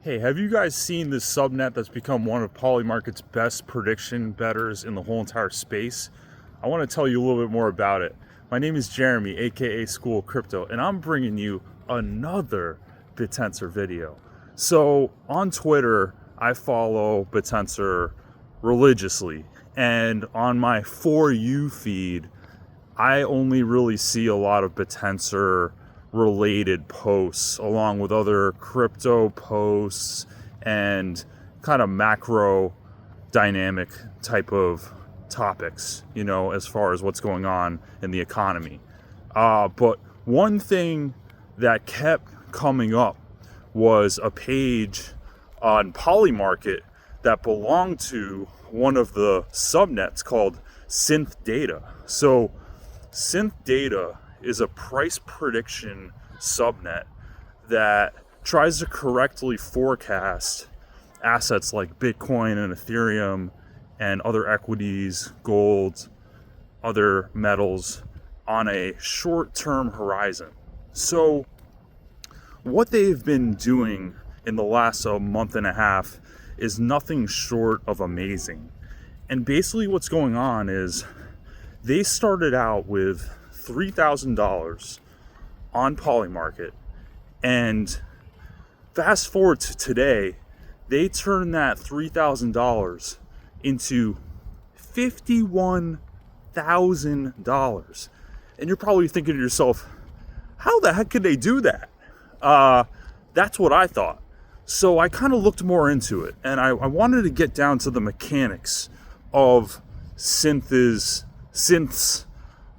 Hey, have you guys seen this subnet that's become one of Polymarket's best prediction betters in the whole entire space? I want to tell you a little bit more about it. My name is Jeremy, aka School of Crypto, and I'm bringing you another Bittensor video. So on Twitter, I follow Bittensor religiously, and on my For You feed, I only really see a lot of Bittensor related posts along with other crypto posts and kind of macro dynamic type of topics, as far as what's going on in the economy. But one thing that kept coming up was a page on Polymarket that belonged to one of the subnets called Synth data. So Synth data is a price prediction subnet that tries to correctly forecast assets like Bitcoin and Ethereum and other equities, gold, other metals on a short-term horizon. So what they've been doing in the last month and a half is nothing short of amazing. And basically what's going on is they started out with $3,000 on Polymarket, and fast forward to today, they turned that $3,000 into $51,000. And you're probably thinking to yourself, how the heck could they do that? That's what I thought. So I kind of looked more into it, and I wanted to get down to the mechanics of Synth's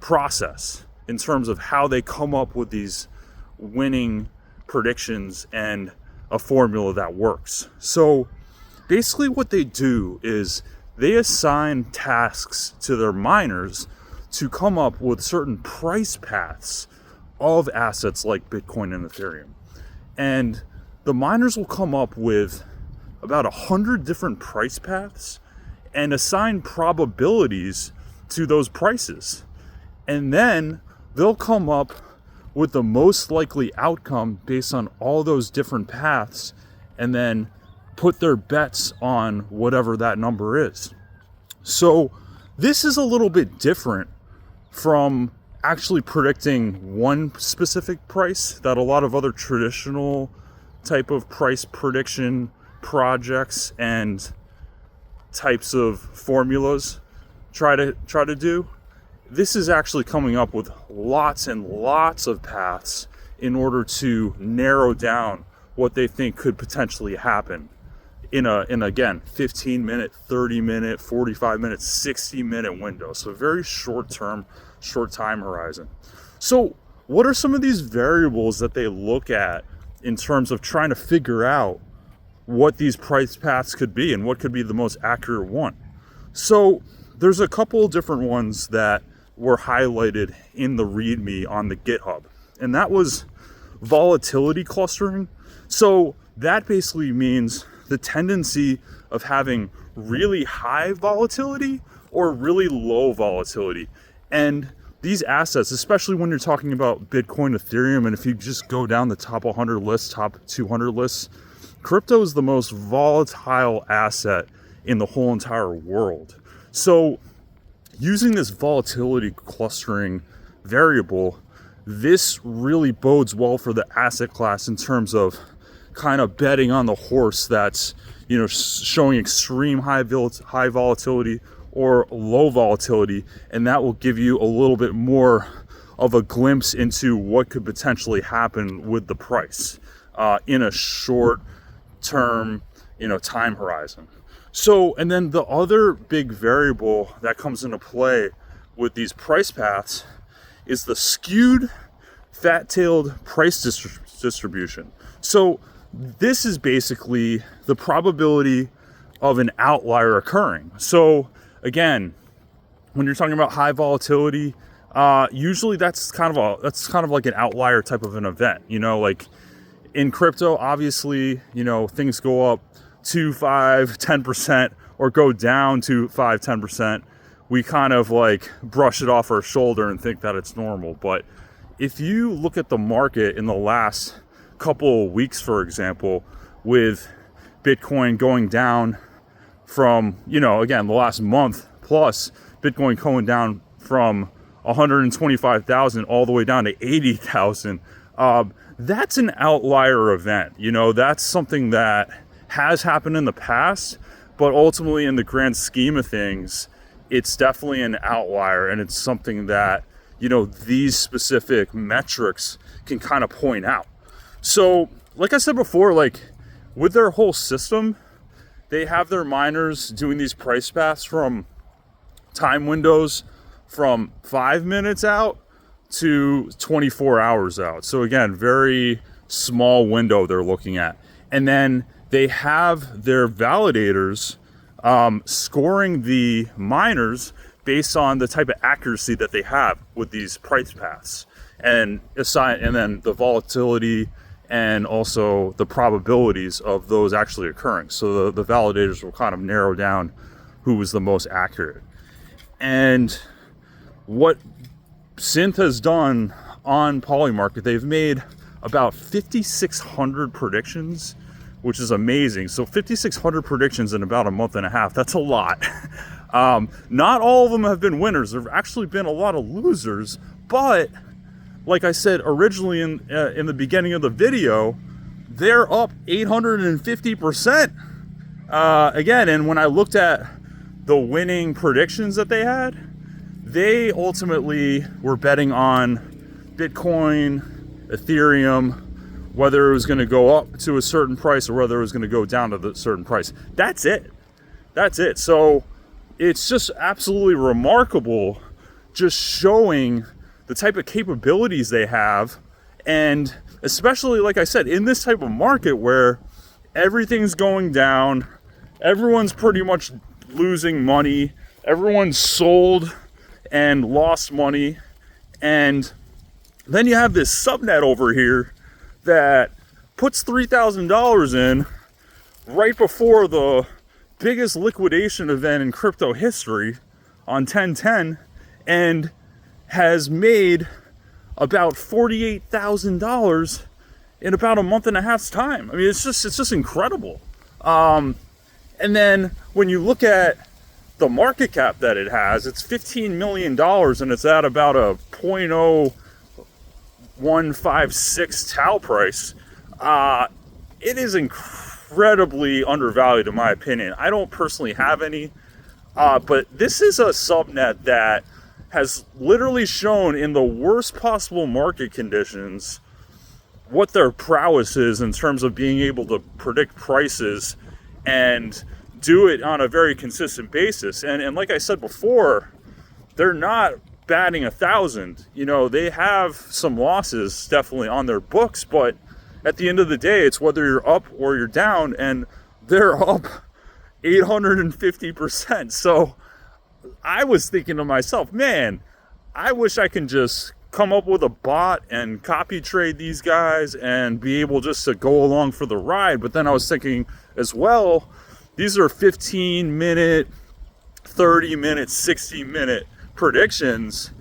process in terms of how they come up with these winning predictions and a formula that works. So basically what they do is they assign tasks to their miners to come up with certain price paths of assets like Bitcoin and Ethereum. And the miners will come up with about 100 different price paths and assign probabilities to those prices. And then they'll come up with the most likely outcome based on all those different paths and then put their bets on whatever that number is. So this is a little bit different from actually predicting one specific price that a lot of other traditional type of price prediction projects and types of formulas try to do. This is actually coming up with lots and lots of paths in order to narrow down what they think could potentially happen in again 15-minute, 30-minute, 45-minute, 60-minute window. So very short time horizon. So what are some of these variables that they look at in terms of trying to figure out what these price paths could be and what could be the most accurate one? So there's a couple different ones that were highlighted in the README on the GitHub, and that was volatility clustering. So that basically means the tendency of having really high volatility or really low volatility. And these assets, especially when you're talking about Bitcoin, Ethereum, and if you just go down the top 100 lists, top 200 lists, crypto is the most volatile asset in the whole entire world. So using this volatility clustering variable, this really bodes well for the asset class in terms of kind of betting on the horse that's, showing extreme high volatility or low volatility, and that will give you a little bit more of a glimpse into what could potentially happen with the price in a short term, time horizon. So, and then the other big variable that comes into play with these price paths is the skewed fat-tailed price distribution. So this is basically the probability of an outlier occurring. So again, when you're talking about high volatility, usually that's kind of like an outlier type of an event. Like in crypto, obviously, things go up 2, 5, 10% or go down to 5, 10%. We kind of like brush it off our shoulder and think that it's normal. But if you look at the market in the last couple of weeks, for example, with Bitcoin going down from, again, the last month plus, Bitcoin going down from 125,000 all the way down to 80,000. That's an outlier event. That's something that has happened in the past, but ultimately in the grand scheme of things, it's definitely an outlier, and it's something that, these specific metrics can kind of point out. So, like I said before, with their whole system, they have their miners doing these price paths from time windows from 5 minutes out to 24 hours out. So again, very small window they're looking at. And then they have their validators scoring the miners based on the type of accuracy that they have with these price paths, and then the volatility and also the probabilities of those actually occurring. So the validators will kind of narrow down who was the most accurate. And what Synth has done on Polymarket, they've made about 5,600 predictions, which is amazing. So 5,600 predictions in about a month and a half, that's a lot. Not all of them have been winners. There have actually been a lot of losers, but like I said originally in the beginning of the video, they're up 850%. Again, and when I looked at the winning predictions that they had, they ultimately were betting on Bitcoin, Ethereum, whether it was going to go up to a certain price or whether it was going to go down to a certain price. That's it. So it's just absolutely remarkable, just showing the type of capabilities they have. And especially, like I said, in this type of market where everything's going down, everyone's pretty much losing money, everyone's sold and lost money, and then you have this subnet over here that puts $3,000 in right before the biggest liquidation event in crypto history on 10/10, and has made about $48,000 in about a month and a half's time. I mean, it's just incredible. And then when you look at the market cap that it has, it's $15 million, and it's at about a 0.0156 Tau price. It is incredibly undervalued in my opinion. I don't personally have any, but this is a subnet that has literally shown in the worst possible market conditions what their prowess is in terms of being able to predict prices and do it on a very consistent basis. And like I said before, they're not batting 1,000. They have some losses definitely on their books, but at the end of the day, it's whether you're up or you're down, and they're up 850%. So I was thinking to myself, man, I wish I can just come up with a bot and copy trade these guys and be able just to go along for the ride. But then I was thinking as well, these are 15-minute, 30-minute, 60-minute predictions,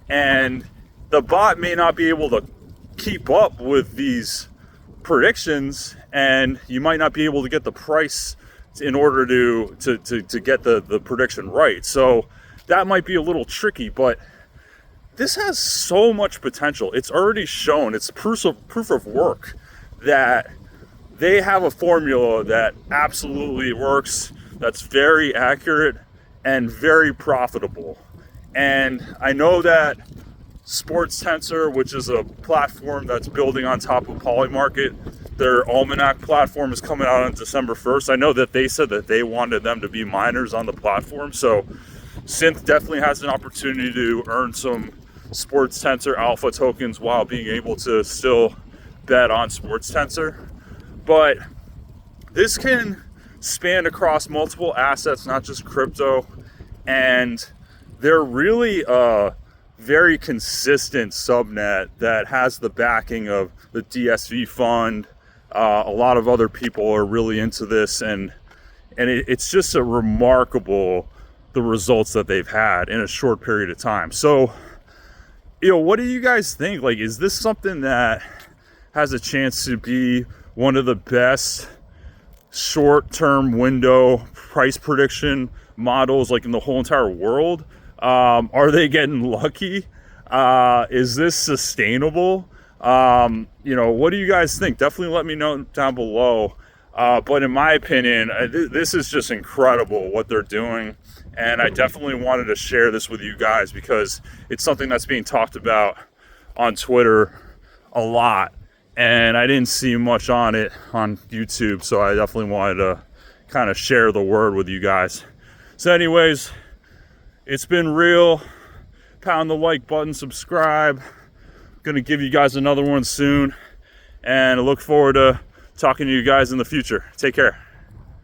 and the bot may not be able to keep up with these predictions, and you might not be able to get the price in order to get the prediction right. So that might be a little tricky, but this has so much potential. It's already shown, it's proof of work that they have a formula that absolutely works, that's very accurate and very profitable. And I know that Sports Tensor, which is a platform that's building on top of Polymarket, their Almanac platform is coming out on December 1st. I know that they said that they wanted them to be miners on the platform. So Synth definitely has an opportunity to earn some Sports Tensor alpha tokens while being able to still bet on Sports Tensor. But this can span across multiple assets, not just crypto. And they're really a very consistent subnet that has the backing of the DSV fund. A lot of other people are really into this, and it's just a remarkable, the results that they've had in a short period of time. So, what do you guys think? Is this something that has a chance to be one of the best short-term window price prediction models like in the whole entire world. Are they getting lucky? Is this sustainable? What do you guys think? Definitely let me know down below. But in my opinion, this is just incredible what they're doing. And I definitely wanted to share this with you guys because it's something that's being talked about on Twitter a lot. And I didn't see much on it on YouTube. So I definitely wanted to kind of share the word with you guys. So anyways, it's been real. Pound the like button, subscribe. Gonna give you guys another one soon. And I look forward to talking to you guys in the future. Take care.